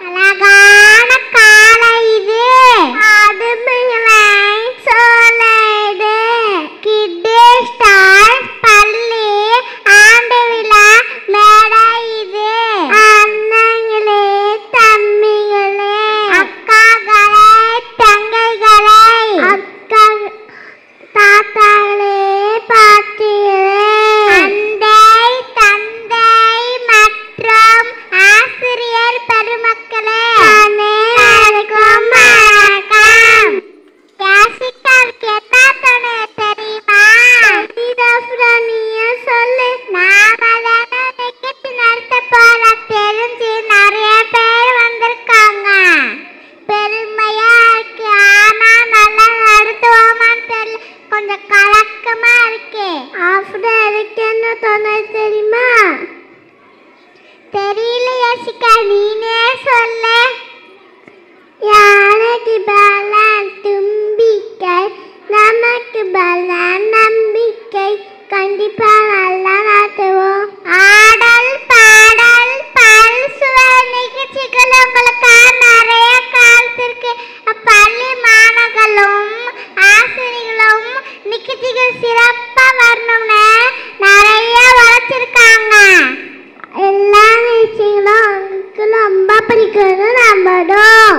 அழகான காலை இது, அதுமைகளை சோலைடு கிட்டே ஸ்டார் பள்ளி ஆண்டு விழா மேடை இது. அண்ணங்களே தம்பிகளே அக்காகளே தங்கைகளே அக்கா தாத்தாகளே பாட்டிகளே அண்டை தந்தை மற்றும் ஆசிரியர் பெருமக்களே அனைவருக்கும் வணக்கம். யாசிகாவுக்கு என்ன துணை தெரியுமா? நீயே சொல்லு. நாம நிகழ்ச்சி நடத்த போற தெரிஞ்சு நிறைய பேர் வந்திருக்காங்க. பெருமையா இருக்கு. ஆனா நல்லா நடத்துவோமான்னு தெரியல, கொஞ்சம் கலக்கமா இருக்கு. அப்புறம் எனக்கு என்ன துணை தெரியுமா? தெரியல யாசிகா, நீனே சொல்லு. யானைக்கு பலம் தும்பிக்கை, நமக்கு பலம் நம்பிக்கை, கண்டிப்பா நல்லா நடத்துவோம். ஆடல் பாடல் பல்சுவை நிகழ்ச்சிகள் உங்களுக்காக நிறைய காலத்திற்கு பள்ளி மாணவர்களும் ஆசிரியர்களும் நிகழ்ச்சிகள் சிறப்பா வரணும்னு நிறைய வளர்ச்சிருக்காங்க. எல்லா நிகழ்ச்சிகளும் உங்களுக்கு ரொம்ப பிடிக்கும்னு நம்பணும்.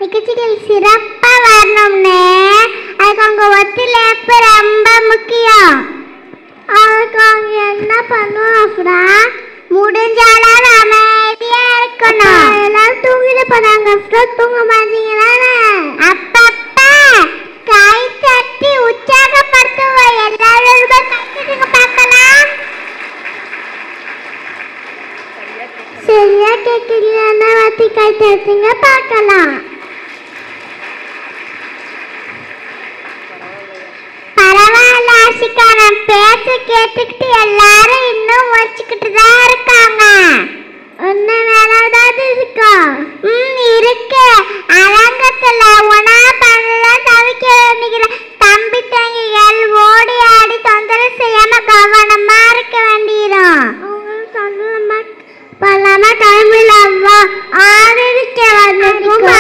நிகழ்ச்சிகள் சிறப்பா வரணும்னு அதுக்கு அவங்க ஒத்துழைப்பு ரொம்ப முக்கியம். அதுக்கு அவங்க என்ன பண்ணுவோம் அப்படின்னா, முடிஞ்ச அளவு அமைதியா இருக்கணும். எல்லாம் தூங்கிட்டு போறாங்க, தூங்க மாட்டீங்களா? அப்பப்ப கை தட்டி உற்சாகப்படுத்துவோம். எல்லாரும் கை தட்டுங்க பார்க்கலாம். சரியா கேட்கலன்னா வாத்தி கை தட்டுங்க பார்க்கலாம். பரவாயில்ல ஆசிகா, நான் பேச்ச கேட்டுக்கிட்டு எல்லாரும் இன்னும் வச்சுக்கிட்டு தான் இருக்காங்க. இன்னும் வேணாதான் இருக்கா? இருக்கு. அரங்கத்துல உணா பண்ணல தவிக்க வேண்டிய தம்பி தங்கிகள் ஓடி ஆடி தொந்தரவு செய்யாம கவனமா இருக்க வேண்டியதும். பல்லாம தமிழ் அவ்வா ஆதரிக்க வந்திருக்கும்